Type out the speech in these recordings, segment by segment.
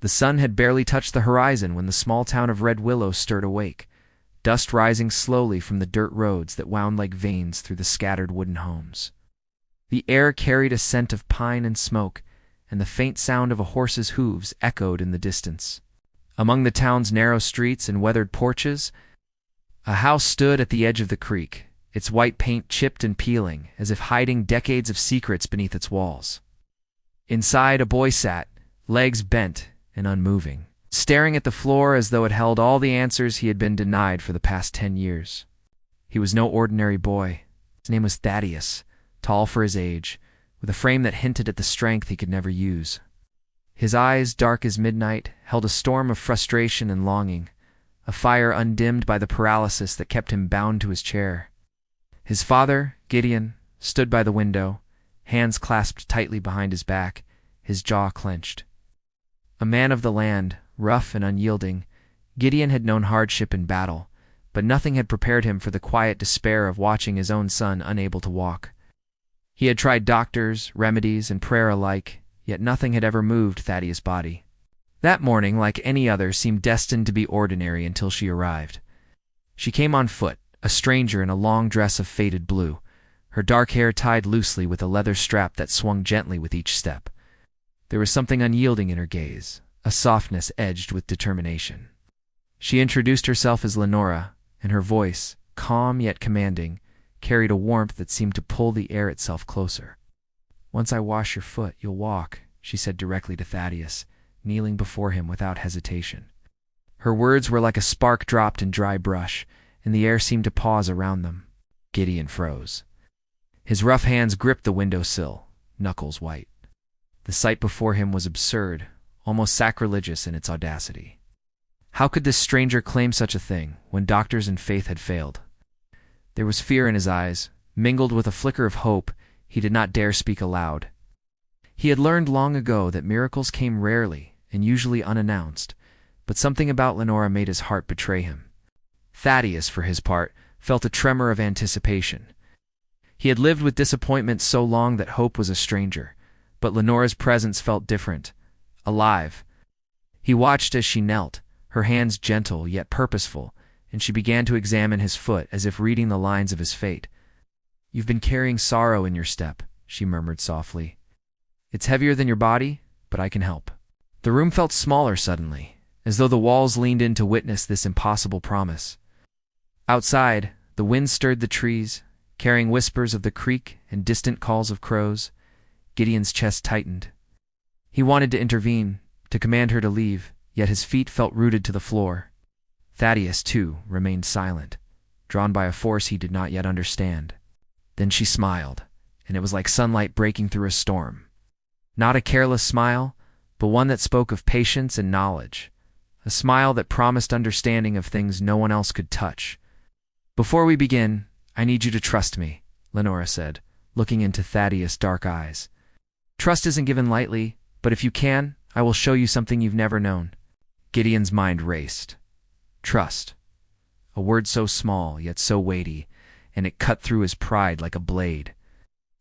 The sun had barely touched the horizon when the small town of Red Willow stirred awake, dust rising slowly from the dirt roads that wound like veins through the scattered wooden homes. The air carried a scent of pine and smoke, and the faint sound of a horse's hooves echoed in the distance. Among the town's narrow streets and weathered porches, a house stood at the edge of the creek, its white paint chipped and peeling, as if hiding decades of secrets beneath its walls. Inside, a boy sat, legs bent and unmoving, staring at the floor as though it held all the answers he had been denied for the past 10 years. He was no ordinary boy. His name was Thaddeus, tall for his age, with a frame that hinted at the strength he could never use. His eyes, dark as midnight, held a storm of frustration and longing, a fire undimmed by the paralysis that kept him bound to his chair. His father, Gideon, stood by the window, hands clasped tightly behind his back, his jaw clenched. A man of the land, rough and unyielding, Gideon had known hardship in battle, but nothing had prepared him for the quiet despair of watching his own son unable to walk. He had tried doctors, remedies, and prayer alike, yet nothing had ever moved Thaddeus' body. That morning, like any other, seemed destined to be ordinary until she arrived. She came on foot, a stranger in a long dress of faded blue, her dark hair tied loosely with a leather strap that swung gently with each step. There was something unyielding in her gaze, a softness edged with determination. She introduced herself as Lenora, and her voice, calm yet commanding, carried a warmth that seemed to pull the air itself closer. "Once I wash your foot, you'll walk," she said directly to Thaddeus, kneeling before him without hesitation. Her words were like a spark dropped in dry brush, and the air seemed to pause around them. Gideon froze. His rough hands gripped the windowsill, knuckles white. The sight before him was absurd, almost sacrilegious in its audacity. How could this stranger claim such a thing when doctors and faith had failed? There was fear in his eyes, mingled with a flicker of hope. He did not dare speak aloud. He had learned long ago that miracles came rarely and usually unannounced, but something about Lenora made his heart betray him. Thaddeus, for his part, felt a tremor of anticipation. He had lived with disappointment so long that hope was a stranger, but Lenora's presence felt different, alive. He watched as she knelt, her hands gentle yet purposeful, and she began to examine his foot as if reading the lines of his fate. "You've been carrying sorrow in your step," she murmured softly. "It's heavier than your body, but I can help." The room felt smaller suddenly, as though the walls leaned in to witness this impossible promise. Outside, the wind stirred the trees, carrying whispers of the creek and distant calls of crows. Gideon's chest tightened. He wanted to intervene, to command her to leave, yet his feet felt rooted to the floor. Thaddeus, too, remained silent, drawn by a force he did not yet understand. Then she smiled, and it was like sunlight breaking through a storm. Not a careless smile, but one that spoke of patience and knowledge, a smile that promised understanding of things no one else could touch. "Before we begin, I need you to trust me," Lenora said, looking into Thaddeus' dark eyes. "Trust isn't given lightly, but if you can, I will show you something you've never known." Gideon's mind raced. Trust. A word so small, yet so weighty, and it cut through his pride like a blade.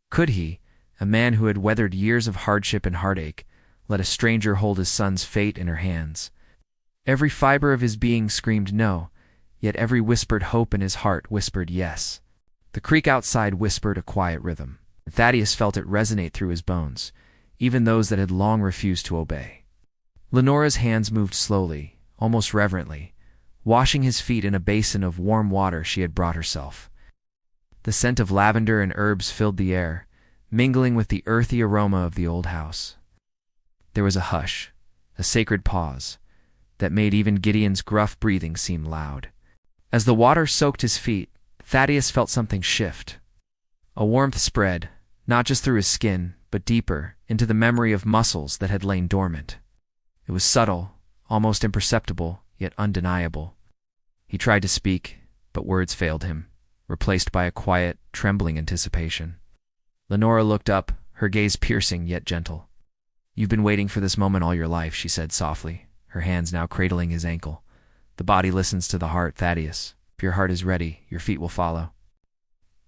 Could he, a man who had weathered years of hardship and heartache, let a stranger hold his son's fate in her hands? Every fiber of his being screamed no, yet every whispered hope in his heart whispered yes. The creek outside whispered a quiet rhythm. Thaddeus felt it resonate through his bones, even those that had long refused to obey. Lenora's hands moved slowly, almost reverently, washing his feet in a basin of warm water she had brought herself. The scent of lavender and herbs filled the air, mingling with the earthy aroma of the old house. There was a hush, a sacred pause, that made even Gideon's gruff breathing seem loud. As the water soaked his feet, Thaddeus felt something shift. A warmth spread, not just through his skin, but deeper, into the memory of muscles that had lain dormant. It was subtle, almost imperceptible, yet undeniable. He tried to speak, but words failed him, replaced by a quiet, trembling anticipation. Lenora looked up, her gaze piercing yet gentle. "You've been waiting for this moment all your life," she said softly, her hands now cradling his ankle. "The body listens to the heart, Thaddeus. If your heart is ready, your feet will follow."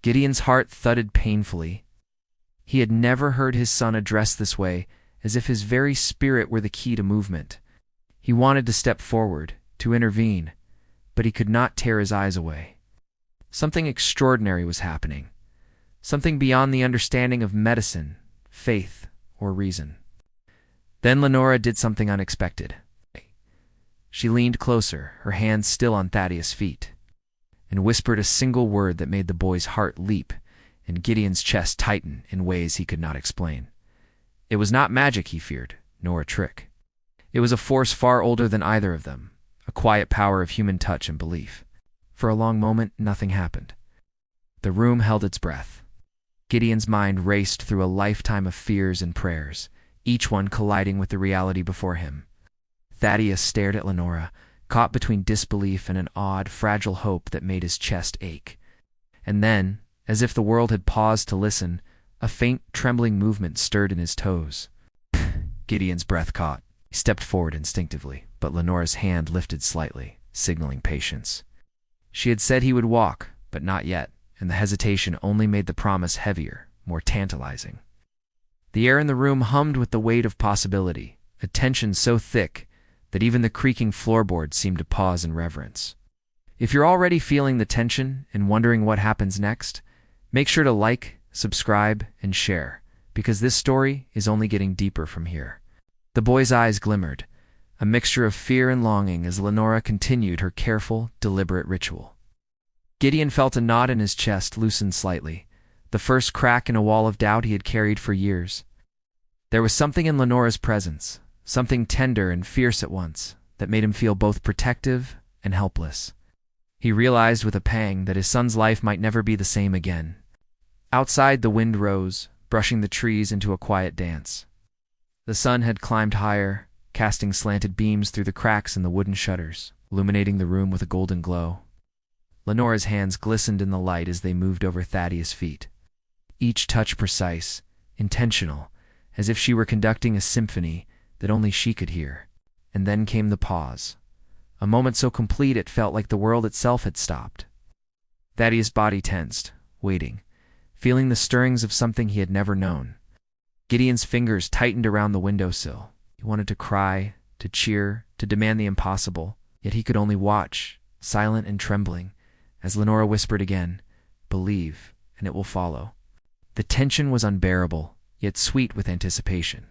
Gideon's heart thudded painfully. He had never heard his son addressed this way, as if his very spirit were the key to movement. He wanted to step forward, to intervene, but he could not tear his eyes away. Something extraordinary was happening. Something beyond the understanding of medicine, faith, or reason. Then Lenora did something unexpected. She leaned closer, her hands still on Thaddeus' feet, and whispered a single word that made the boy's heart leap and Gideon's chest tighten in ways he could not explain. It was not magic he feared, nor a trick. It was a force far older than either of them, a quiet power of human touch and belief. For a long moment, nothing happened. The room held its breath. Gideon's mind raced through a lifetime of fears and prayers, each one colliding with the reality before him. Thaddeus stared at Lenora, caught between disbelief and an odd, fragile hope that made his chest ache. And then, as if the world had paused to listen, a faint, trembling movement stirred in his toes. Gideon's breath caught. He stepped forward instinctively, but Lenora's hand lifted slightly, signaling patience. She had said he would walk, but not yet, and the hesitation only made the promise heavier, more tantalizing. The air in the room hummed with the weight of possibility, a tension so thick that even the creaking floorboards seemed to pause in reverence. If you're already feeling the tension and wondering what happens next, make sure to like, subscribe, and share, because this story is only getting deeper from here. The boy's eyes glimmered, a mixture of fear and longing as Lenora continued her careful, deliberate ritual. Gideon felt a knot in his chest loosen slightly, the first crack in a wall of doubt he had carried for years. There was something in Lenora's presence, something tender and fierce at once, that made him feel both protective and helpless. He realized with a pang that his son's life might never be the same again. Outside, the wind rose, brushing the trees into a quiet dance. The sun had climbed higher, casting slanted beams through the cracks in the wooden shutters, illuminating the room with a golden glow. Lenora's hands glistened in the light as they moved over Thaddeus' feet, each touch precise, intentional, as if she were conducting a symphony that only she could hear. And then came the pause, a moment so complete it felt like the world itself had stopped. Thaddeus' body tensed, waiting, feeling the stirrings of something he had never known. Gideon's fingers tightened around the windowsill. He wanted to cry, to cheer, to demand the impossible, yet he could only watch, silent and trembling, as Lenora whispered again, "Believe, and it will follow." The tension was unbearable, yet sweet with anticipation.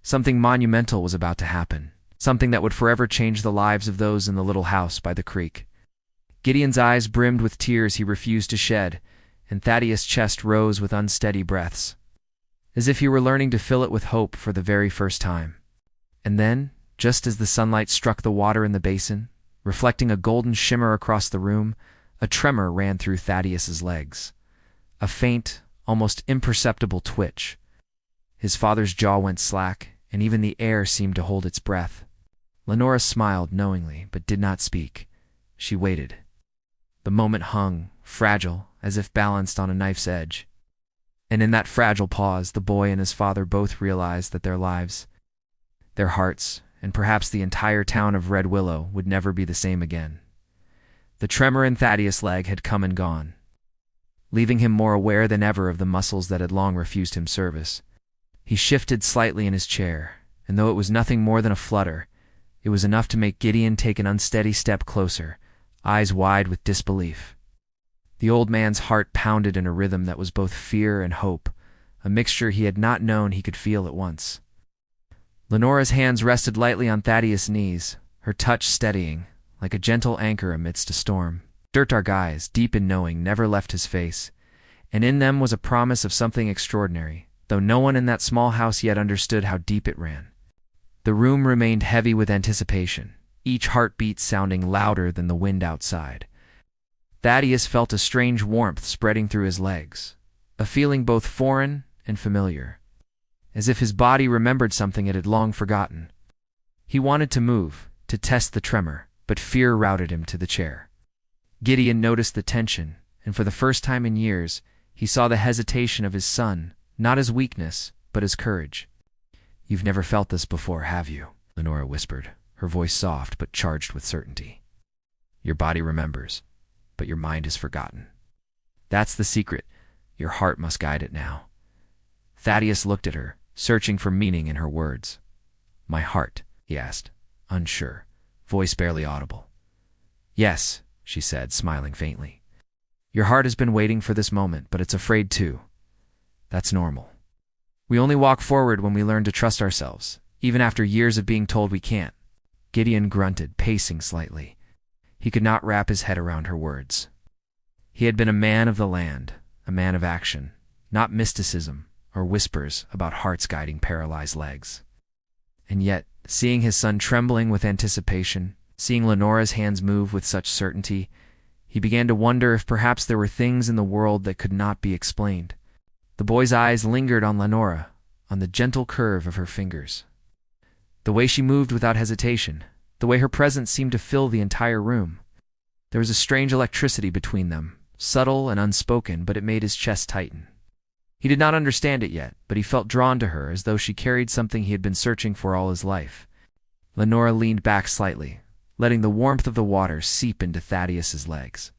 Something monumental was about to happen, something that would forever change the lives of those in the little house by the creek. Gideon's eyes brimmed with tears he refused to shed, and Thaddeus' chest rose with unsteady breaths, as if he were learning to fill it with hope for the very first time. And then, just as the sunlight struck the water in the basin, reflecting a golden shimmer across the room, a tremor ran through Thaddeus's legs. A faint, almost imperceptible twitch. His father's jaw went slack, and even the air seemed to hold its breath. Lenora smiled knowingly, but did not speak. She waited. The moment hung, fragile, as if balanced on a knife's edge. And in that fragile pause, the boy and his father both realized that their lives, their hearts, and perhaps the entire town of Red Willow would never be the same again. The tremor in Thaddeus' leg had come and gone, leaving him more aware than ever of the muscles that had long refused him service. He shifted slightly in his chair, and though it was nothing more than a flutter, it was enough to make Gideon take an unsteady step closer, eyes wide with disbelief. The old man's heart pounded in a rhythm that was both fear and hope, a mixture he had not known he could feel at once. Lenora's hands rested lightly on Thaddeus' knees, her touch steadying, like a gentle anchor amidst a storm. Dark eyes, deep in knowing, never left his face, and in them was a promise of something extraordinary, though no one in that small house yet understood how deep it ran. The room remained heavy with anticipation, each heartbeat sounding louder than the wind outside. Thaddeus felt a strange warmth spreading through his legs, a feeling both foreign and familiar, as if his body remembered something it had long forgotten. He wanted to move, to test the tremor, but fear routed him to the chair. Gideon noticed the tension, and for the first time in years, he saw the hesitation of his son, not as weakness, but as courage. "You've never felt this before, have you?" Lenora whispered, her voice soft but charged with certainty. "Your body remembers, but your mind has forgotten. That's the secret. Your heart must guide it now." Thaddeus looked at her, searching for meaning in her words. "My heart?" he asked, unsure, voice barely audible. "Yes," she said, smiling faintly. "Your heart has been waiting for this moment, but it's afraid too. That's normal. We only walk forward when we learn to trust ourselves, even after years of being told we can't." Gideon grunted, pacing slightly. He could not wrap his head around her words. He had been a man of the land, a man of action, not mysticism or whispers about hearts guiding paralyzed legs. And yet, seeing his son trembling with anticipation, seeing Lenora's hands move with such certainty, he began to wonder if perhaps there were things in the world that could not be explained. The boy's eyes lingered on Lenora, on the gentle curve of her fingers. The way she moved without hesitation, the way her presence seemed to fill the entire room. There was a strange electricity between them, subtle and unspoken, but it made his chest tighten. He did not understand it yet, but he felt drawn to her as though she carried something he had been searching for all his life. Lenora leaned back slightly, letting the warmth of the water seep into Thaddeus's legs.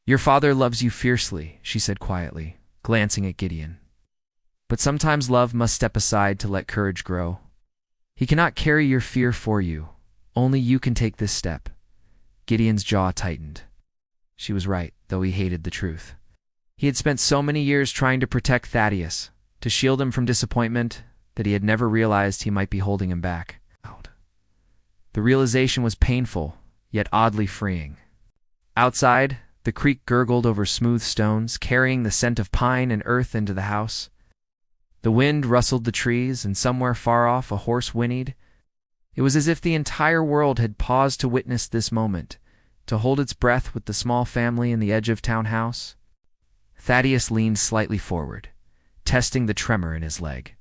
"Your father loves you fiercely," she said quietly, glancing at Gideon. "But sometimes love must step aside to let courage grow. He cannot carry your fear for you. Only you can take this step." Gideon's jaw tightened. She was right, though he hated the truth. He had spent so many years trying to protect Thaddeus, to shield him from disappointment, that he had never realized he might be holding him back. The realization was painful, yet oddly freeing. Outside, the creek gurgled over smooth stones, carrying the scent of pine and earth into the house. The wind rustled the trees, and somewhere far off a horse whinnied. It was as if the entire world had paused to witness this moment, to hold its breath with the small family in the edge of town house. Thaddeus leaned slightly forward, testing the tremor in his leg.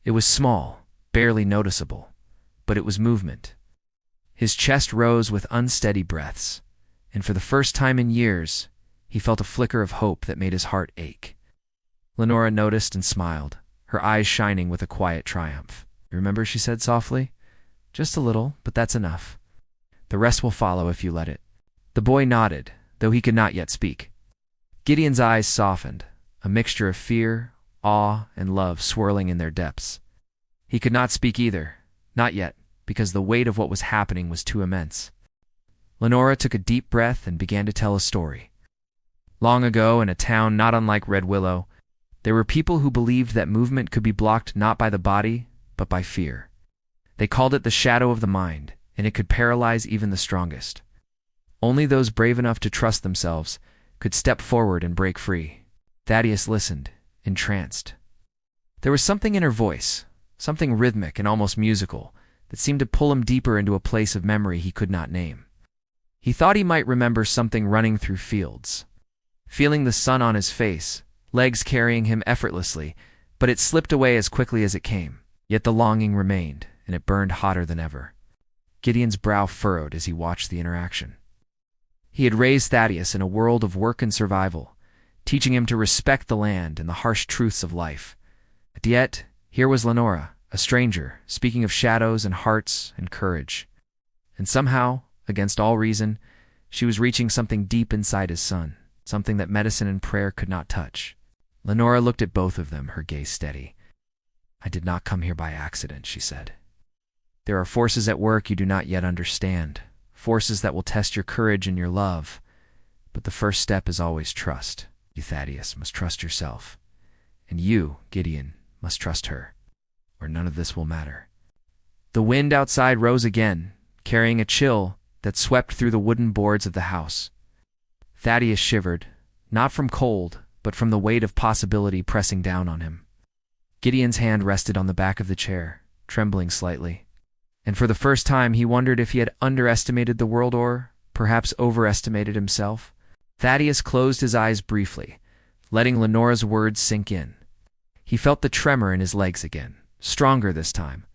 It was small, barely noticeable, but it was movement. His chest rose with unsteady breaths, and for the first time in years, he felt a flicker of hope that made his heart ache. Lenora noticed and smiled, her eyes shining with a quiet triumph. "Remember," she said softly, "just a little, but that's enough. The rest will follow if you let it." The boy nodded, though he could not yet speak. Gideon's eyes softened, a mixture of fear, awe, and love swirling in their depths. He could not speak either, not yet, because the weight of what was happening was too immense. Lenora took a deep breath and began to tell a story. Long ago, in a town not unlike Red Willow, there were people who believed that movement could be blocked not by the body, but by fear. They called it the shadow of the mind, and it could paralyze even the strongest. Only those brave enough to trust themselves could step forward and break free. Thaddeus listened, entranced. There was something in her voice, something rhythmic and almost musical, that seemed to pull him deeper into a place of memory he could not name. He thought he might remember something running through fields, feeling the sun on his face, legs carrying him effortlessly, but it slipped away as quickly as it came. Yet the longing remained, and it burned hotter than ever. Gideon's brow furrowed as he watched the interaction. He had raised Thaddeus in a world of work and survival, teaching him to respect the land and the harsh truths of life. And yet, here was Lenora, a stranger, speaking of shadows and hearts and courage. And somehow, against all reason, she was reaching something deep inside his son, something that medicine and prayer could not touch. Lenora looked at both of them, her gaze steady. "I did not come here by accident," she said. "There are forces at work you do not yet understand, forces that will test your courage and your love. But the first step is always trust. You, Thaddeus, must trust yourself. And you, Gideon, must trust her, or none of this will matter." The wind outside rose again, carrying a chill that swept through the wooden boards of the house. Thaddeus shivered, not from cold, but from the weight of possibility pressing down on him. Gideon's hand rested on the back of the chair, trembling slightly. And for the first time he wondered if he had underestimated the world or, perhaps, overestimated himself. Thaddeus closed his eyes briefly, letting Lenora's words sink in. He felt the tremor in his legs again, stronger this time,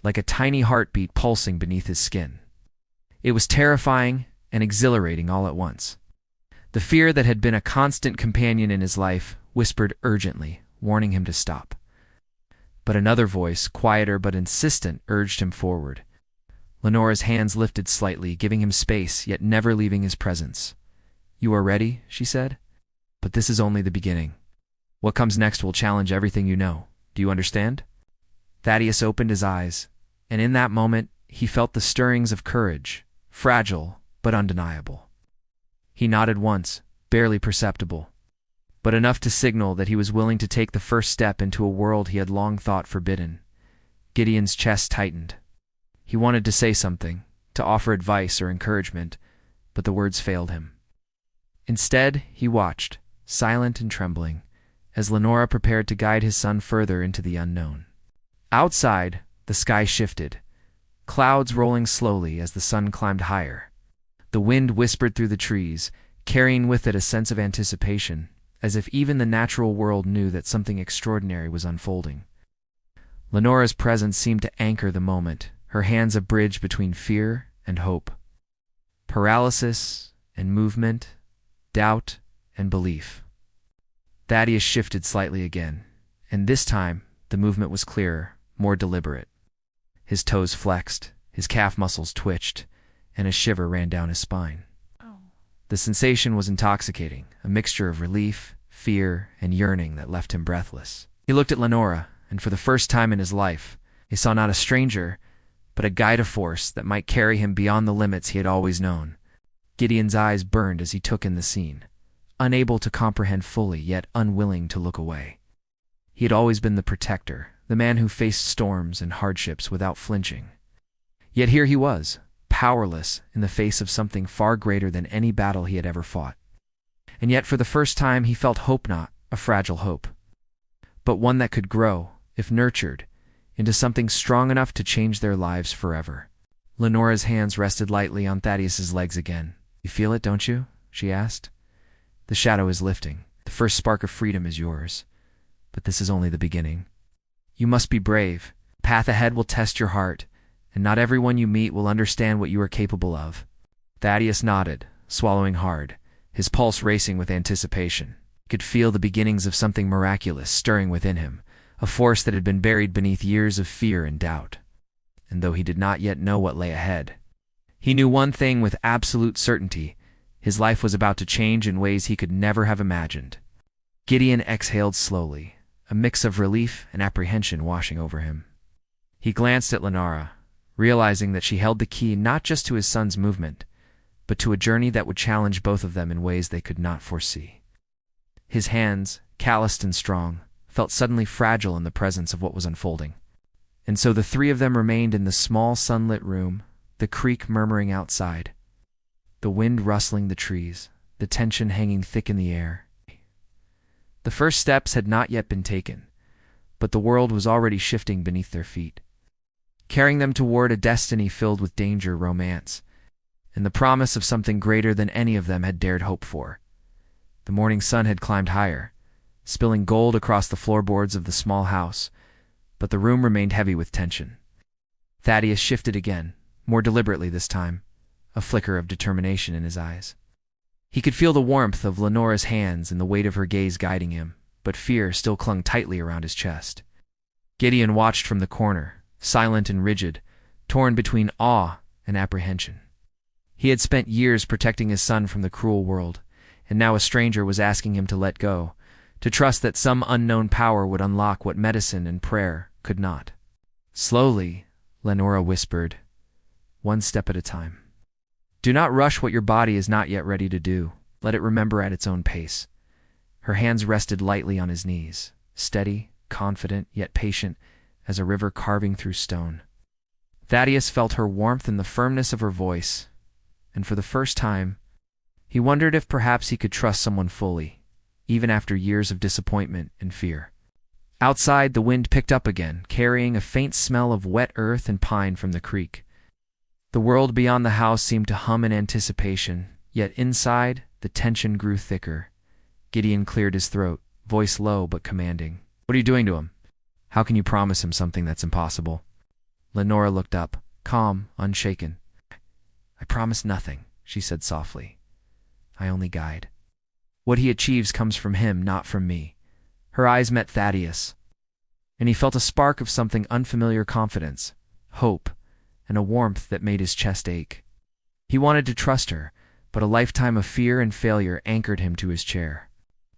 like a tiny heartbeat pulsing beneath his skin. It was terrifying and exhilarating all at once. The fear that had been a constant companion in his life whispered urgently, warning him to stop. But another voice, quieter but insistent, urged him forward. Lenora's hands lifted slightly, giving him space, yet never leaving his presence. "You are ready," she said. "But this is only the beginning. What comes next will challenge everything you know. Do you understand?" Thaddeus opened his eyes, and in that moment he felt the stirrings of courage, fragile but undeniable. He nodded once, barely perceptible, but enough to signal that he was willing to take the first step into a world he had long thought forbidden. Gideon's chest tightened. He wanted to say something, to offer advice or encouragement, but the words failed him. Instead, he watched, silent and trembling, as Lenora prepared to guide his son further into the unknown. Outside, the sky shifted, clouds rolling slowly as the sun climbed higher. The wind whispered through the trees, carrying with it a sense of anticipation, as if even the natural world knew that something extraordinary was unfolding. Lenora's presence seemed to anchor the moment, her hands a bridge between fear and hope, paralysis and movement, doubt and belief. Thaddeus shifted slightly again, and this time the movement was clearer, more deliberate. His toes flexed, his calf muscles twitched, and a shiver ran down his spine. The sensation was intoxicating, a mixture of relief, fear, and yearning that left him breathless. He looked at Lenora, and for the first time in his life, he saw not a stranger, but a guide of force that might carry him beyond the limits he had always known. Gideon's eyes burned as he took in the scene, unable to comprehend fully, yet unwilling to look away. He had always been the protector, the man who faced storms and hardships without flinching. Yet here he was, powerless in the face of something far greater than any battle he had ever fought. And yet for the first time he felt hope, not a fragile hope, but one that could grow, if nurtured, into something strong enough to change their lives forever. Lenora's hands rested lightly on Thaddeus's legs again. "You feel it, don't you?" she asked. "The shadow is lifting. The first spark of freedom is yours. But this is only the beginning. You must be brave. The path ahead will test your heart, and not everyone you meet will understand what you are capable of." Thaddeus nodded, swallowing hard, his pulse racing with anticipation. He could feel the beginnings of something miraculous stirring within him, a force that had been buried beneath years of fear and doubt. And though he did not yet know what lay ahead, he knew one thing with absolute certainty: his life was about to change in ways he could never have imagined. Gideon exhaled slowly, a mix of relief and apprehension washing over him. He glanced at Lenora, realizing that she held the key not just to his son's movement, but to a journey that would challenge both of them in ways they could not foresee. His hands, calloused and strong, felt suddenly fragile in the presence of what was unfolding. And so the three of them remained in the small sunlit room, the creek murmuring outside, the wind rustling the trees, the tension hanging thick in the air. The first steps had not yet been taken, but the world was already shifting beneath their feet, carrying them toward a destiny filled with danger, romance, and the promise of something greater than any of them had dared hope for. The morning sun had climbed higher, spilling gold across the floorboards of the small house, but the room remained heavy with tension. Thaddeus shifted again, more deliberately this time, a flicker of determination in his eyes. He could feel the warmth of Lenora's hands and the weight of her gaze guiding him, but fear still clung tightly around his chest. Gideon watched from the corner, silent and rigid, torn between awe and apprehension. He had spent years protecting his son from the cruel world, and now a stranger was asking him to let go, to trust that some unknown power would unlock what medicine and prayer could not. "Slowly," Lenora whispered, "one step at a time. Do not rush what your body is not yet ready to do. Let it remember at its own pace." Her hands rested lightly on his knees, steady, confident, yet patient as a river carving through stone. Thaddeus felt her warmth and the firmness of her voice, and for the first time, he wondered if perhaps he could trust someone fully, even after years of disappointment and fear. Outside, the wind picked up again, carrying a faint smell of wet earth and pine from the creek. The world beyond the house seemed to hum in anticipation, yet inside, the tension grew thicker. Gideon cleared his throat, voice low but commanding. "What are you doing to him? How can you promise him something that's impossible?" Lenora looked up, calm, unshaken. "I promise nothing," she said softly. "I only guide. What he achieves comes from him, not from me." Her eyes met Thaddeus, and he felt a spark of something unfamiliar: confidence, hope, and a warmth that made his chest ache. He wanted to trust her, but a lifetime of fear and failure anchored him to his chair.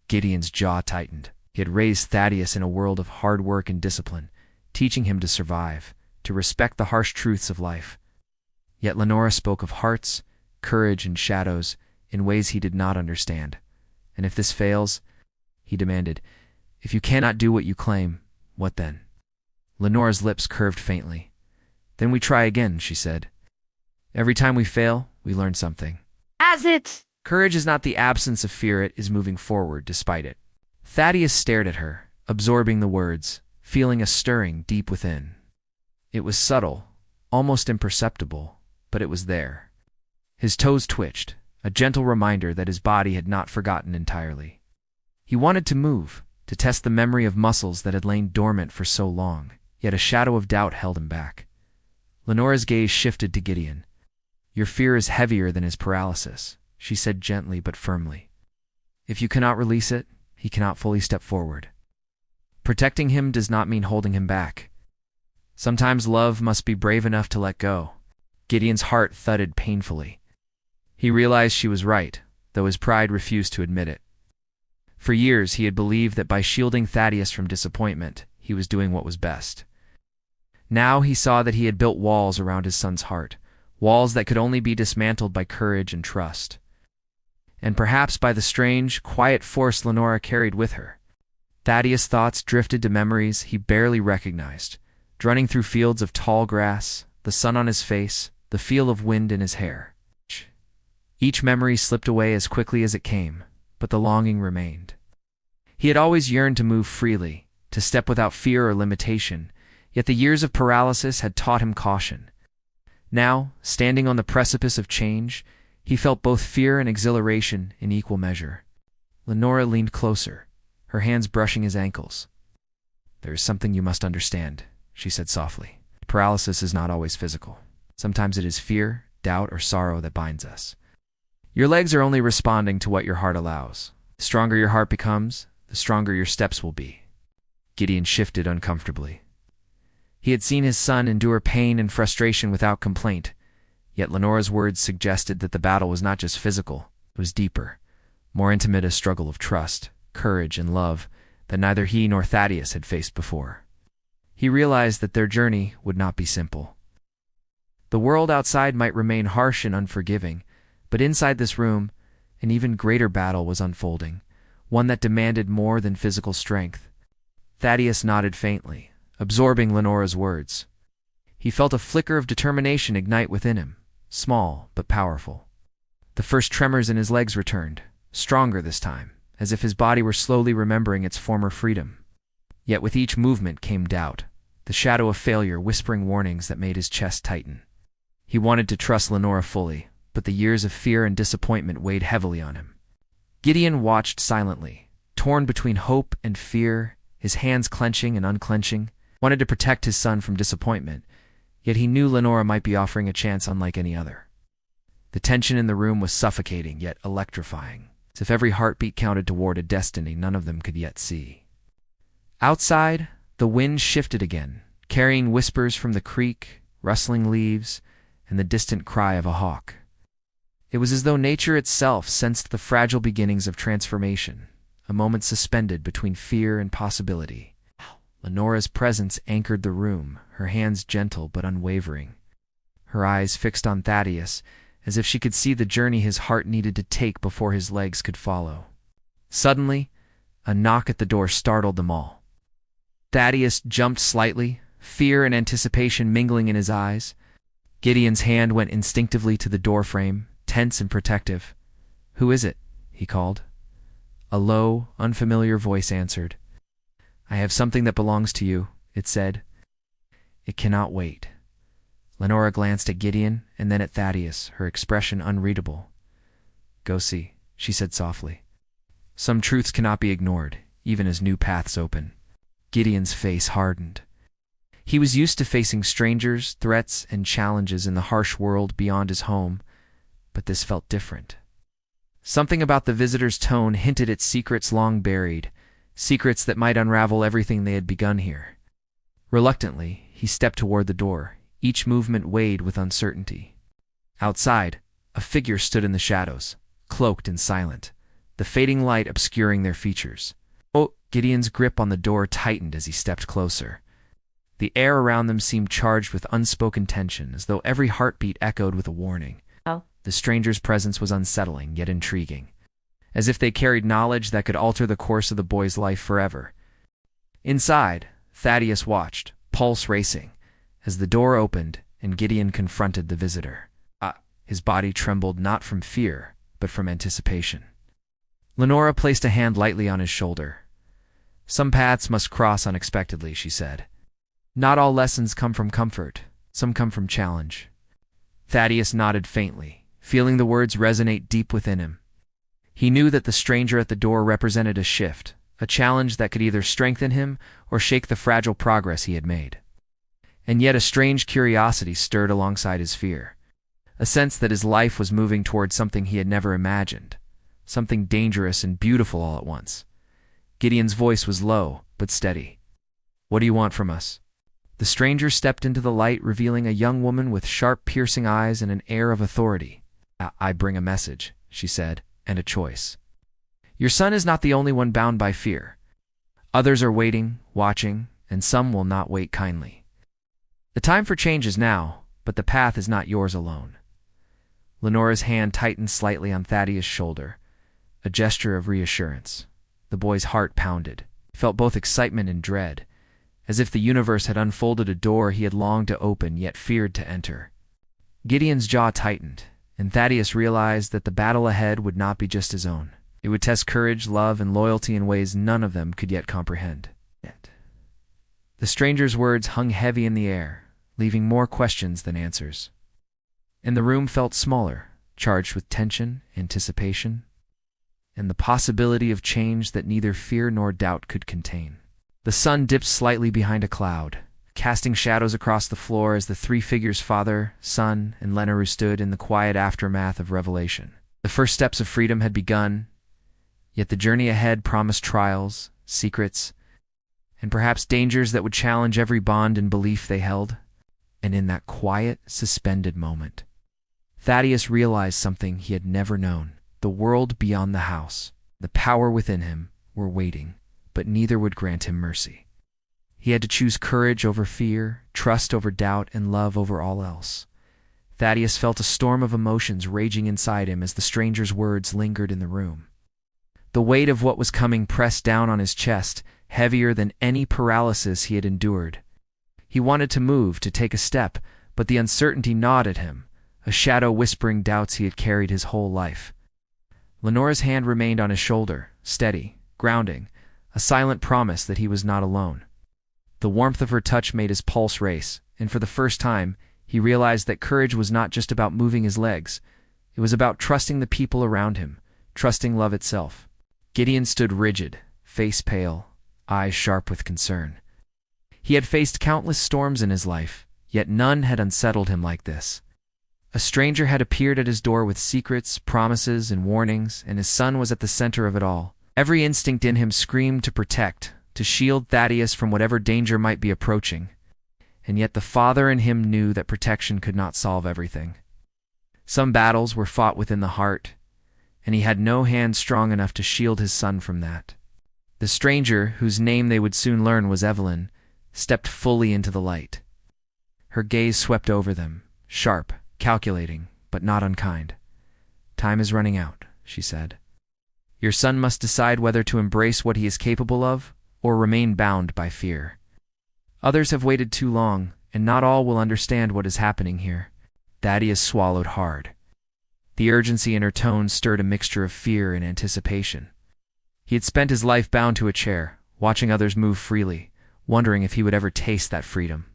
Gideon's jaw tightened. He had raised Thaddeus in a world of hard work and discipline, teaching him to survive, to respect the harsh truths of life. Yet Lenora spoke of hearts, courage, and shadows in ways he did not understand. And if this fails, he demanded, if you cannot do what you claim, what then? Lenora's lips curved faintly. Then we try again, she said. Every time we fail, we learn something. As it. Courage is not the absence of fear, it is moving forward despite it. Thaddeus stared at her, absorbing the words, feeling a stirring deep within. It was subtle, almost imperceptible, but it was there. His toes twitched, a gentle reminder that his body had not forgotten entirely. He wanted to move, to test the memory of muscles that had lain dormant for so long, yet a shadow of doubt held him back. Lenora's gaze shifted to Gideon. Your fear is heavier than his paralysis, she said gently but firmly. If you cannot release it, he cannot fully step forward. Protecting him does not mean holding him back. Sometimes love must be brave enough to let go. Gideon's heart thudded painfully. He realized she was right, though his pride refused to admit it. For years he had believed that by shielding Thaddeus from disappointment, he was doing what was best. Now he saw that he had built walls around his son's heart, walls that could only be dismantled by courage and trust. And perhaps by the strange, quiet force Lenora carried with her. Thaddeus' thoughts drifted to memories he barely recognized, running through fields of tall grass, the sun on his face, the feel of wind in his hair. Each memory slipped away as quickly as it came, but the longing remained. He had always yearned to move freely, to step without fear or limitation, yet the years of paralysis had taught him caution. Now, standing on the precipice of change, he felt both fear and exhilaration in equal measure. Lenora leaned closer, her hands brushing his ankles. There is something you must understand, she said softly. Paralysis is not always physical. Sometimes it is fear, doubt, or sorrow that binds us. Your legs are only responding to what your heart allows. The stronger your heart becomes, the stronger your steps will be. Gideon shifted uncomfortably. He had seen his son endure pain and frustration without complaint, yet Lenora's words suggested that the battle was not just physical, it was deeper, more intimate, a struggle of trust, courage, and love that neither he nor Thaddeus had faced before. He realized that their journey would not be simple. The world outside might remain harsh and unforgiving, but inside this room, an even greater battle was unfolding, one that demanded more than physical strength. Thaddeus nodded faintly, absorbing Lenora's words. He felt a flicker of determination ignite within him, small but powerful. The first tremors in his legs returned, stronger this time, as if his body were slowly remembering its former freedom. Yet with each movement came doubt, the shadow of failure whispering warnings that made his chest tighten. He wanted to trust Lenora fully, but the years of fear and disappointment weighed heavily on him. Gideon watched silently, torn between hope and fear, his hands clenching and unclenching, wanted to protect his son from disappointment, yet he knew Lenora might be offering a chance unlike any other. The tension in the room was suffocating yet electrifying, as if every heartbeat counted toward a destiny none of them could yet see. Outside, the wind shifted again, carrying whispers from the creek, rustling leaves, and the distant cry of a hawk. It was as though nature itself sensed the fragile beginnings of transformation, a moment suspended between fear and possibility. Lenora's presence anchored the room, her hands gentle but unwavering, her eyes fixed on Thaddeus, as if she could see the journey his heart needed to take before his legs could follow. Suddenly, a knock at the door startled them all. Thaddeus jumped slightly, fear and anticipation mingling in his eyes. Gideon's hand went instinctively to the doorframe, tense and protective. "Who is it?" he called. A low, unfamiliar voice answered. "I have something that belongs to you," it said. "It cannot wait." Lenora glanced at Gideon and then at Thaddeus, her expression unreadable. "Go see," she said softly. "Some truths cannot be ignored, even as new paths open." Gideon's face hardened. He was used to facing strangers, threats, and challenges in the harsh world beyond his home, but this felt different. Something about the visitor's tone hinted at secrets long buried, secrets that might unravel everything they had begun here. Reluctantly, he stepped toward the door, each movement weighed with uncertainty. Outside, a figure stood in the shadows, cloaked and silent, the fading light obscuring their features. Gideon's grip on the door tightened as he stepped closer. The air around them seemed charged with unspoken tension, as though every heartbeat echoed with a warning. Oh. The stranger's presence was unsettling, yet intriguing, as if they carried knowledge that could alter the course of the boy's life forever. Inside, Thaddeus watched, pulse racing, as the door opened and Gideon confronted the visitor. His body trembled not from fear, but from anticipation. Lenora placed a hand lightly on his shoulder. "Some paths must cross unexpectedly," she said. "Not all lessons come from comfort. Some come from challenge." Thaddeus nodded faintly, feeling the words resonate deep within him. He knew that the stranger at the door represented a shift, a challenge that could either strengthen him or shake the fragile progress he had made. And yet a strange curiosity stirred alongside his fear, a sense that his life was moving toward something he had never imagined, something dangerous and beautiful all at once. Gideon's voice was low, but steady. "What do you want from us?" The stranger stepped into the light, revealing a young woman with sharp, piercing eyes and an air of authority. "I bring a message," she said, "and a choice. Your son is not the only one bound by fear. Others are waiting, watching, and some will not wait kindly. The time for change is now, but the path is not yours alone." Lenora's hand tightened slightly on Thaddeus' shoulder, a gesture of reassurance. The boy's heart pounded. He felt both excitement and dread, as if the universe had unfolded a door he had longed to open yet feared to enter. Gideon's jaw tightened, and Thaddeus realized that the battle ahead would not be just his own. It would test courage, love, and loyalty in ways none of them could yet comprehend. The stranger's words hung heavy in the air, leaving more questions than answers. And the room felt smaller, charged with tension, anticipation, and the possibility of change that neither fear nor doubt could contain. The sun dipped slightly behind a cloud, casting shadows across the floor as the three figures, father, son, and Lenaru, stood in the quiet aftermath of revelation. The first steps of freedom had begun, yet the journey ahead promised trials, secrets, and perhaps dangers that would challenge every bond and belief they held. And in that quiet, suspended moment, Thaddeus realized something he had never known. The world beyond the house, the power within him, were waiting, but neither would grant him mercy. He had to choose courage over fear, trust over doubt, and love over all else. Thaddeus felt a storm of emotions raging inside him as the stranger's words lingered in the room. The weight of what was coming pressed down on his chest, heavier than any paralysis he had endured. He wanted to move, to take a step, but the uncertainty gnawed at him, a shadow whispering doubts he had carried his whole life. Lenora's hand remained on his shoulder, steady, grounding, a silent promise that he was not alone. The warmth of her touch made his pulse race, and for the first time, he realized that courage was not just about moving his legs. It was about trusting the people around him, trusting love itself. Gideon stood rigid, face pale, eyes sharp with concern. He had faced countless storms in his life, yet none had unsettled him like this. A stranger had appeared at his door with secrets, promises, and warnings, and his son was at the center of it all. Every instinct in him screamed to protect, to shield Thaddeus from whatever danger might be approaching. And yet the father in him knew that protection could not solve everything. Some battles were fought within the heart, and he had no hand strong enough to shield his son from that. The stranger, whose name they would soon learn was Evelyn, stepped fully into the light. Her gaze swept over them, sharp, calculating, but not unkind. "Time is running out," she said. "Your son must decide whether to embrace what he is capable of, or remain bound by fear. Others have waited too long, and not all will understand what is happening here." Thaddeus swallowed hard. The urgency in her tone stirred a mixture of fear and anticipation. He had spent his life bound to a chair, watching others move freely, wondering if he would ever taste that freedom.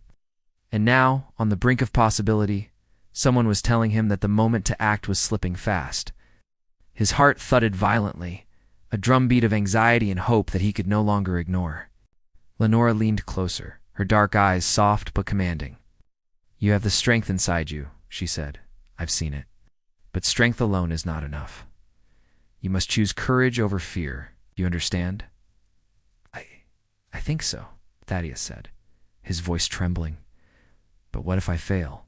And now, on the brink of possibility, someone was telling him that the moment to act was slipping fast. His heart thudded violently, a drumbeat of anxiety and hope that he could no longer ignore. Lenora leaned closer, her dark eyes soft but commanding. "You have the strength inside you," she said. "I've seen it. But strength alone is not enough. You must choose courage over fear. Do you understand?" I think so," Thaddeus said, his voice trembling. "But what if I fail?"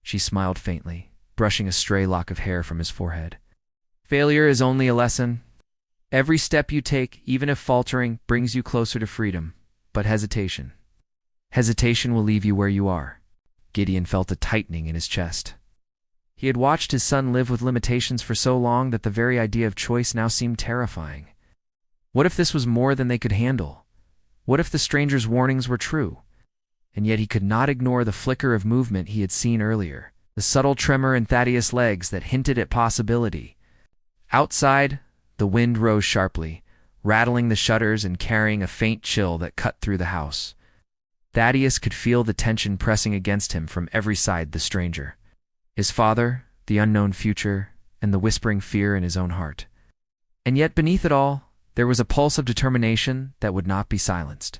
She smiled faintly, brushing a stray lock of hair from his forehead. "Failure is only a lesson. Every step you take, even if faltering, brings you closer to freedom. But hesitation, Hesitation will leave you where you are. Gideon felt a tightening in his chest. He had watched his son live with limitations for so long that the very idea of choice now seemed terrifying. What if this was more than they could handle? What if the stranger's warnings were true? And yet he could not ignore the flicker of movement he had seen earlier, the subtle tremor in Thaddeus' legs that hinted at possibility. Outside, the wind rose sharply, rattling the shutters and carrying a faint chill that cut through the house. Thaddeus could feel the tension pressing against him from every side. The stranger, his father, the unknown future, and the whispering fear in his own heart. And yet beneath it all, there was a pulse of determination that would not be silenced.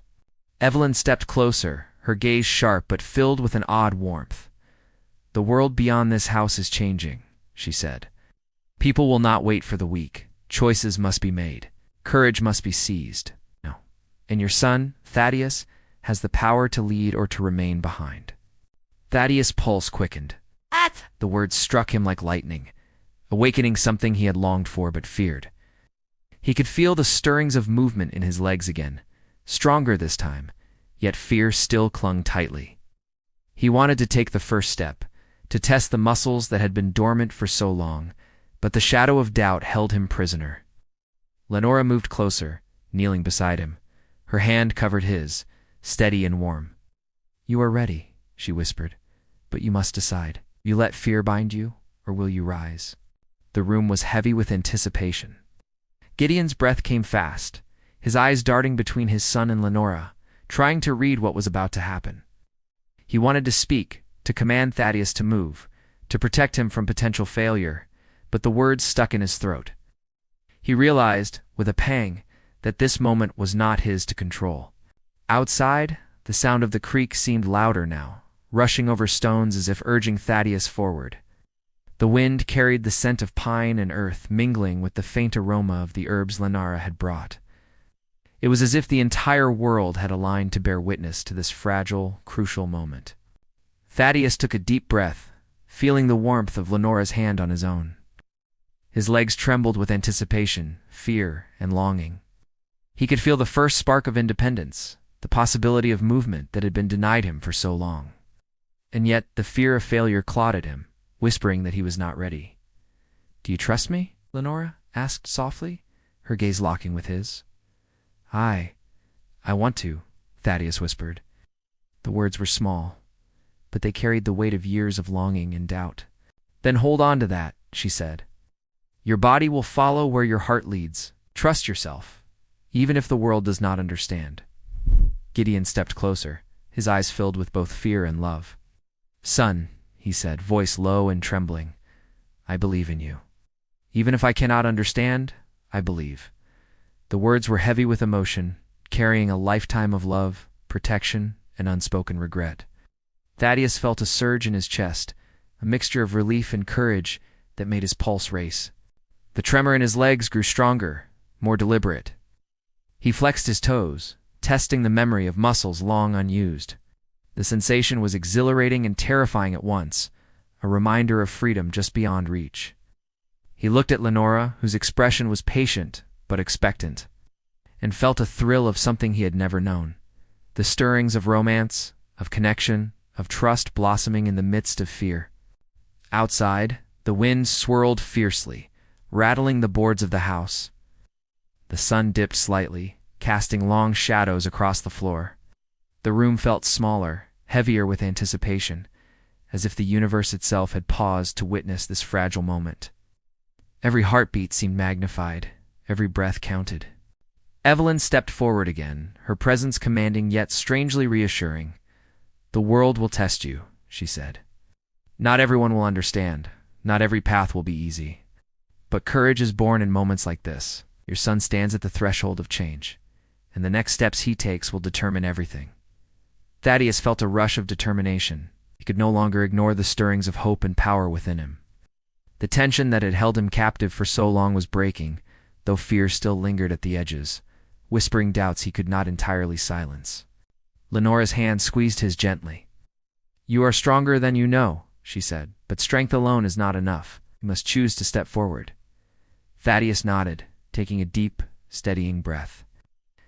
Evelyn stepped closer, her gaze sharp but filled with an odd warmth. "The world beyond this house is changing," she said. "People will not wait for the weak. Choices must be made. Courage must be seized. No. And your son, Thaddeus, has the power to lead or to remain behind." Thaddeus' pulse quickened. The words struck him like lightning, awakening something he had longed for but feared. He could feel the stirrings of movement in his legs again, stronger this time, yet fear still clung tightly. He wanted to take the first step, to test the muscles that had been dormant for so long, but the shadow of doubt held him prisoner. Lenora moved closer, kneeling beside him. Her hand covered his, steady and warm. "You are ready," she whispered, "but you must decide. Will you let fear bind you, or will you rise?" The room was heavy with anticipation. Gideon's breath came fast, his eyes darting between his son and Lenora, trying to read what was about to happen. He wanted to speak, to command Thaddeus to move, to protect him from potential failure, but the words stuck in his throat. He realized, with a pang, that this moment was not his to control. Outside, the sound of the creek seemed louder now, rushing over stones as if urging Thaddeus forward. The wind carried the scent of pine and earth, mingling with the faint aroma of the herbs Lenara had brought. It was as if the entire world had aligned to bear witness to this fragile, crucial moment. Thaddeus took a deep breath, feeling the warmth of Lenora's hand on his own. His legs trembled with anticipation, fear, and longing. He could feel the first spark of independence, the possibility of movement that had been denied him for so long. And yet the fear of failure clawed at him, whispering that he was not ready. "Do you trust me?" Lenora asked softly, her gaze locking with his. I want to," Thaddeus whispered. The words were small, but they carried the weight of years of longing and doubt. "Then hold on to that," she said. "Your body will follow where your heart leads. Trust yourself, even if the world does not understand." Gideon stepped closer, his eyes filled with both fear and love. "Son," he said, voice low and trembling, "I believe in you. Even if I cannot understand, I believe." The words were heavy with emotion, carrying a lifetime of love, protection, and unspoken regret. Thaddeus felt a surge in his chest, a mixture of relief and courage that made his pulse race. The tremor in his legs grew stronger, more deliberate. He flexed his toes, testing the memory of muscles long unused. The sensation was exhilarating and terrifying at once, a reminder of freedom just beyond reach. He looked at Lenora, whose expression was patient but expectant, and felt a thrill of something he had never known. The stirrings of romance, of connection, of trust blossoming in the midst of fear. Outside, the wind swirled fiercely, rattling the boards of the house. The sun dipped slightly, casting long shadows across the floor. The room felt smaller, heavier with anticipation, as if the universe itself had paused to witness this fragile moment. Every heartbeat seemed magnified, every breath counted. Evelyn stepped forward again, her presence commanding yet strangely reassuring. "The world will test you," she said. "Not everyone will understand, not every path will be easy. But courage is born in moments like this. Your son stands at the threshold of change, and the next steps he takes will determine everything." Thaddeus felt a rush of determination. He could no longer ignore the stirrings of hope and power within him. The tension that had held him captive for so long was breaking, though fear still lingered at the edges, whispering doubts he could not entirely silence. Lenora's hand squeezed his gently. "You are stronger than you know," she said, "but strength alone is not enough. You must choose to step forward." Thaddeus nodded, taking a deep, steadying breath.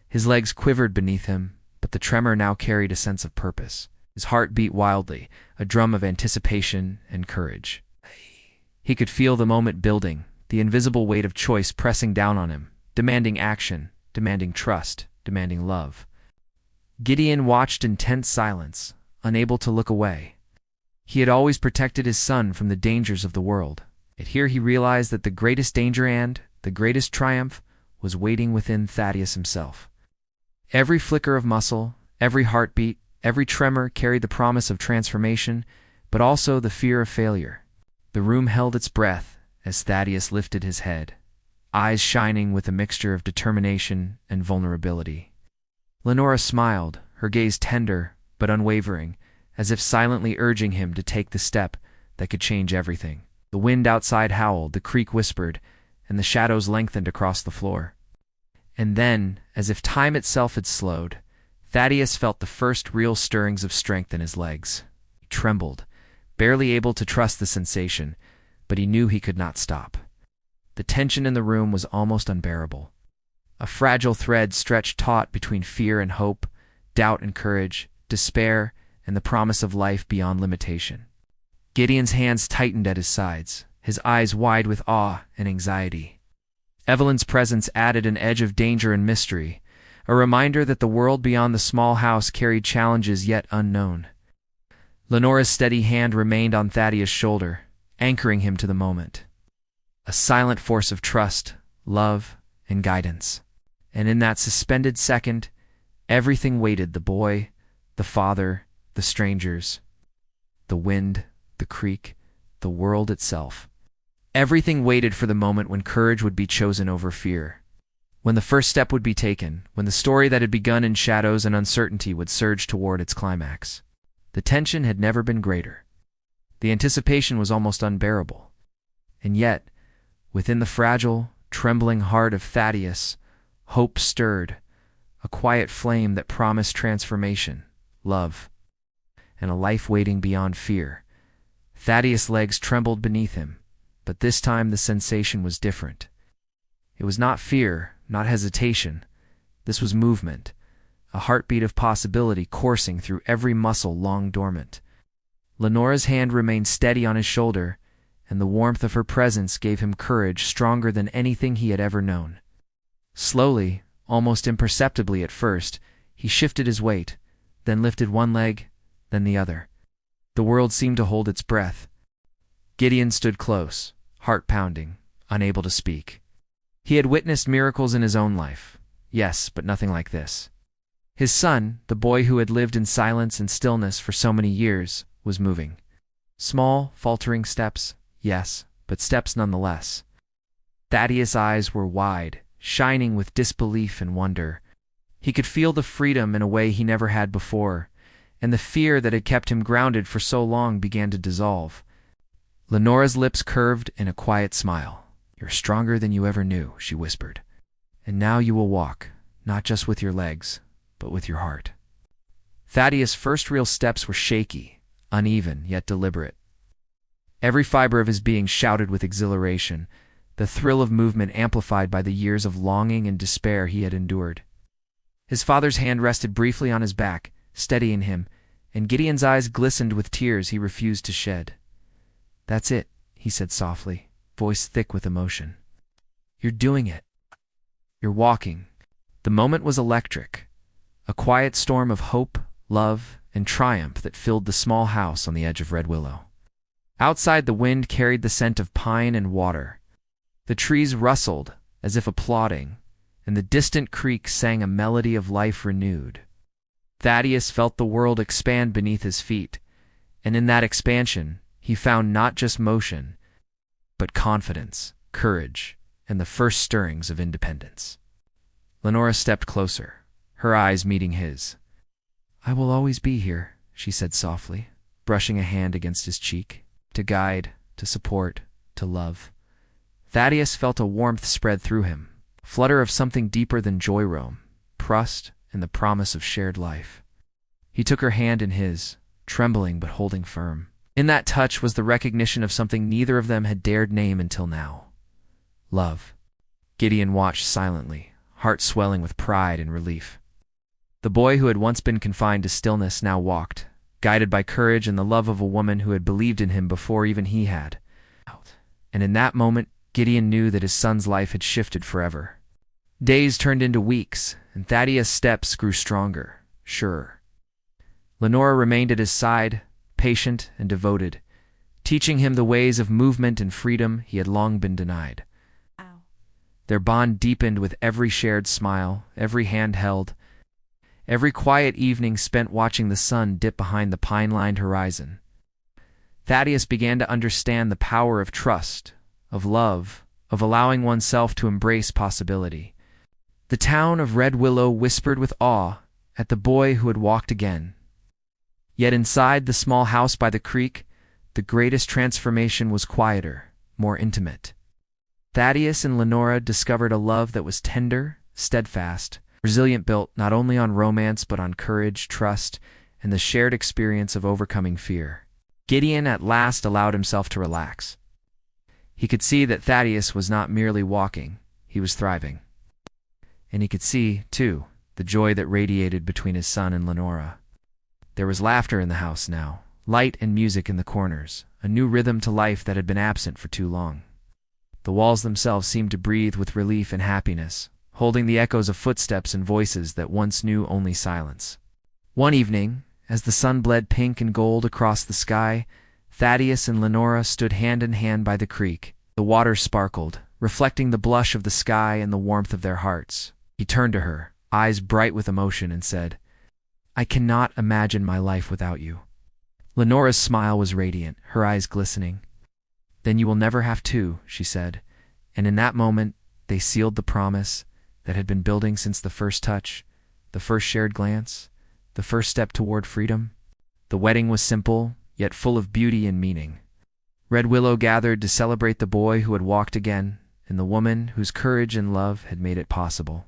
His legs quivered beneath him, but the tremor now carried a sense of purpose. His heart beat wildly, a drum of anticipation and courage. He could feel the moment building, the invisible weight of choice pressing down on him, demanding action, demanding trust, demanding love. Gideon watched in tense silence, unable to look away. He had always protected his son from the dangers of the world. Yet here he realized that the greatest danger and the greatest triumph was waiting within Thaddeus himself. Every flicker of muscle, every heartbeat, every tremor carried the promise of transformation, but also the fear of failure. The room held its breath as Thaddeus lifted his head, eyes shining with a mixture of determination and vulnerability. Lenora smiled, her gaze tender but unwavering, as if silently urging him to take the step that could change everything. The wind outside howled, the creek whispered, and the shadows lengthened across the floor. And then, as if time itself had slowed, Thaddeus felt the first real stirrings of strength in his legs. He trembled, barely able to trust the sensation, but he knew he could not stop. The tension in the room was almost unbearable. A fragile thread stretched taut between fear and hope, doubt and courage, despair and the promise of life beyond limitation. Gideon's hands tightened at his sides, his eyes wide with awe and anxiety. Evelyn's presence added an edge of danger and mystery, a reminder that the world beyond the small house carried challenges yet unknown. Lenora's steady hand remained on Thaddeus' shoulder, anchoring him to the moment. A silent force of trust, love, and guidance. And in that suspended second, everything waited: the boy, the father, the strangers, the wind, the creek, the world itself. Everything waited for the moment when courage would be chosen over fear, when the first step would be taken, when the story that had begun in shadows and uncertainty would surge toward its climax. The tension had never been greater. The anticipation was almost unbearable. And yet, within the fragile, trembling heart of Thaddeus, hope stirred, a quiet flame that promised transformation, love, and a life waiting beyond fear. Thaddeus' legs trembled beneath him, but this time the sensation was different. It was not fear, not hesitation. This was movement, a heartbeat of possibility coursing through every muscle long dormant. Lenora's hand remained steady on his shoulder, and the warmth of her presence gave him courage stronger than anything he had ever known. Slowly, almost imperceptibly at first, he shifted his weight, then lifted one leg, then the other. The world seemed to hold its breath. Gideon stood close, heart pounding, unable to speak. He had witnessed miracles in his own life, yes, but nothing like this. His son, the boy who had lived in silence and stillness for so many years, was moving. Small, faltering steps, yes, but steps nonetheless. Thaddeus' eyes were wide, shining with disbelief and wonder. He could feel the freedom in a way he never had before, and the fear that had kept him grounded for so long began to dissolve. Lenora's lips curved in a quiet smile. "You're stronger than you ever knew," she whispered. "And now you will walk, not just with your legs, but with your heart." Thaddeus' first real steps were shaky, uneven, yet deliberate. Every fiber of his being shouted with exhilaration, the thrill of movement amplified by the years of longing and despair he had endured. His father's hand rested briefly on his back, steadying him, and Gideon's eyes glistened with tears he refused to shed. "That's it," he said softly, voice thick with emotion. "You're doing it. You're walking." The moment was electric, a quiet storm of hope, love, and triumph that filled the small house on the edge of Red Willow. Outside, the wind carried the scent of pine and water. The trees rustled, as if applauding, and the distant creek sang a melody of life renewed. Thaddeus felt the world expand beneath his feet, and in that expansion, he found not just motion, but confidence, courage, and the first stirrings of independence. Lenora stepped closer, her eyes meeting his. "I will always be here," she said softly, brushing a hand against his cheek, "to guide, to support, to love." Thaddeus felt a warmth spread through him, a flutter of something deeper than joy-roam, trust, and the promise of shared life. He took her hand in his, trembling but holding firm. In that touch was the recognition of something neither of them had dared name until now: love. Gideon watched silently, heart swelling with pride and relief. The boy who had once been confined to stillness now walked, guided by courage and the love of a woman who had believed in him before even he had. And in that moment, Gideon knew that his son's life had shifted forever. Days turned into weeks, and Thaddeus' steps grew stronger, surer. Lenora remained at his side, patient and devoted, teaching him the ways of movement and freedom he had long been denied. Their bond deepened with every shared smile, every hand held, every quiet evening spent watching the sun dip behind the pine-lined horizon. Thaddeus began to understand the power of trust, of love, of allowing oneself to embrace possibility. The town of Red Willow whispered with awe at the boy who had walked again. Yet inside the small house by the creek, the greatest transformation was quieter, more intimate. Thaddeus and Lenora discovered a love that was tender, steadfast, resilient, built not only on romance but on courage, trust, and the shared experience of overcoming fear. Gideon at last allowed himself to relax. He could see that Thaddeus was not merely walking, he was thriving. And he could see, too, the joy that radiated between his son and Lenora. There was laughter in the house now, light and music in the corners, a new rhythm to life that had been absent for too long. The walls themselves seemed to breathe with relief and happiness, holding the echoes of footsteps and voices that once knew only silence. One evening, as the sun bled pink and gold across the sky, Thaddeus and Lenora stood hand in hand by the creek. The water sparkled, reflecting the blush of the sky and the warmth of their hearts. He turned to her, eyes bright with emotion, and said, "I cannot imagine my life without you." Lenora's smile was radiant, her eyes glistening. "Then you will never have to," she said, and in that moment they sealed the promise that had been building since the first touch, the first shared glance, the first step toward freedom. The wedding was simple, yet full of beauty and meaning. Red Willow gathered to celebrate the boy who had walked again, and the woman whose courage and love had made it possible.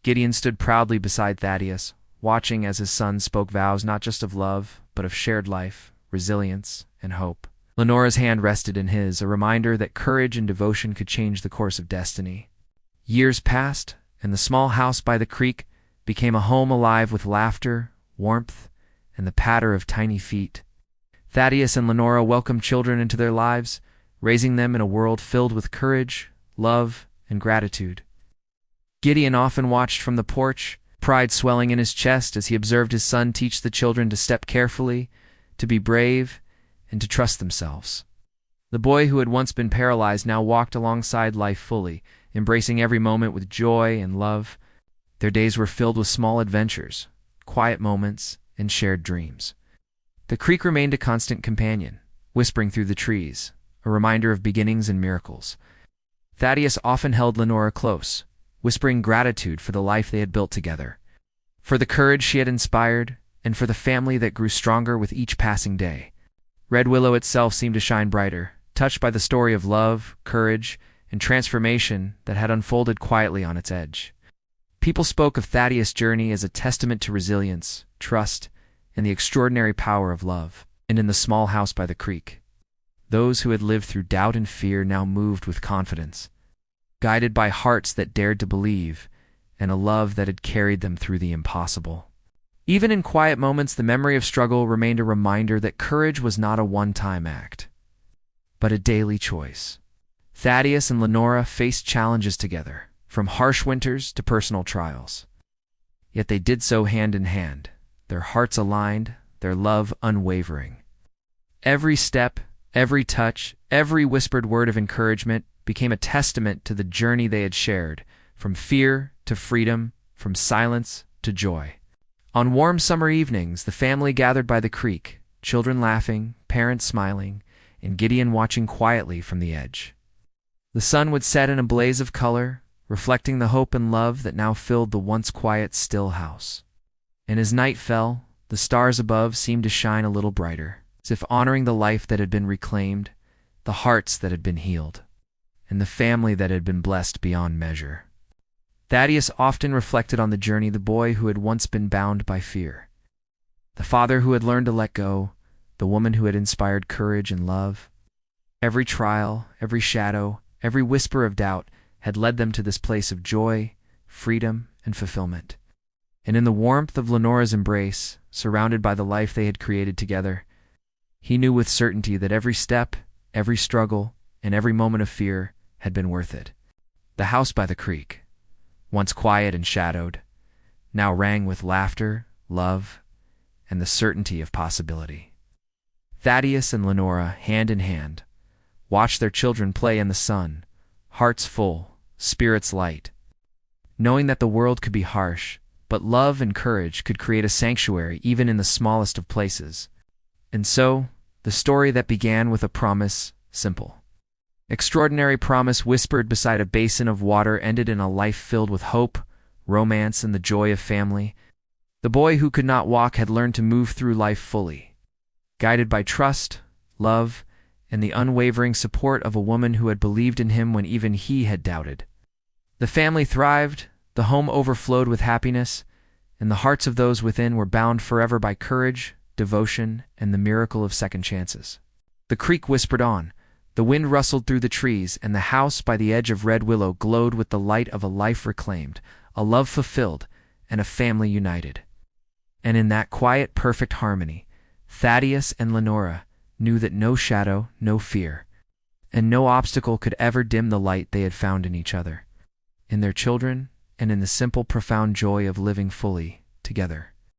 Gideon stood proudly beside Thaddeus, watching as his son spoke vows not just of love, but of shared life, resilience, and hope. Lenora's hand rested in his, a reminder that courage and devotion could change the course of destiny. Years passed, and the small house by the creek became a home alive with laughter, warmth, and the patter of tiny feet. Thaddeus and Lenora welcomed children into their lives, raising them in a world filled with courage, love, and gratitude. Gideon often watched from the porch, pride swelling in his chest as he observed his son teach the children to step carefully, to be brave, and to trust themselves. The boy who had once been paralyzed now walked alongside life fully, embracing every moment with joy and love. Their days were filled with small adventures, quiet moments, and shared dreams. The creek remained a constant companion, whispering through the trees, a reminder of beginnings and miracles. Thaddeus often held Lenora close, whispering gratitude for the life they had built together, for the courage she had inspired, and for the family that grew stronger with each passing day. Red Willow itself seemed to shine brighter, touched by the story of love, courage, and transformation that had unfolded quietly on its edge. People spoke of Thaddeus' journey as a testament to resilience, trust, and the extraordinary power of love. And in the small house by the creek, those who had lived through doubt and fear now moved with confidence, guided by hearts that dared to believe, and a love that had carried them through the impossible. Even in quiet moments, the memory of struggle remained a reminder that courage was not a one-time act, but a daily choice. Thaddeus and Lenora faced challenges together, from harsh winters to personal trials. Yet they did so hand in hand, their hearts aligned, their love unwavering. Every step, every touch, every whispered word of encouragement became a testament to the journey they had shared, from fear to freedom, from silence to joy. On warm summer evenings, the family gathered by the creek, children laughing, parents smiling, and Gideon watching quietly from the edge. The sun would set in a blaze of color, reflecting the hope and love that now filled the once quiet, still house. And as night fell, the stars above seemed to shine a little brighter, as if honoring the life that had been reclaimed, the hearts that had been healed, and the family that had been blessed beyond measure. Thaddeus often reflected on the journey, the boy who had once been bound by fear, the father who had learned to let go, the woman who had inspired courage and love. Every trial, every shadow, every whisper of doubt had led them to this place of joy, freedom, and fulfillment. And in the warmth of Lenora's embrace, surrounded by the life they had created together, he knew with certainty that every step, every struggle, and every moment of fear had been worth it. The house by the creek, once quiet and shadowed, now rang with laughter, love, and the certainty of possibility. Thaddeus and Lenora, hand in hand, watched their children play in the sun, hearts full, spirits light, knowing that the world could be harsh, but love and courage could create a sanctuary even in the smallest of places. And so, the story that began with a promise, simple, extraordinary promise whispered beside a basin of water, ended in a life filled with hope, romance, and the joy of family. The boy who could not walk had learned to move through life fully, guided by trust, love, and the unwavering support of a woman who had believed in him when even he had doubted. The family thrived, the home overflowed with happiness, and the hearts of those within were bound forever by courage, devotion, and the miracle of second chances. The creek whispered on, the wind rustled through the trees, and the house by the edge of Red Willow glowed with the light of a life reclaimed, a love fulfilled, and a family united. And in that quiet, perfect harmony, Thaddeus and Lenora knew that no shadow, no fear, and no obstacle could ever dim the light they had found in each other, in their children, and in the simple, profound joy of living fully together.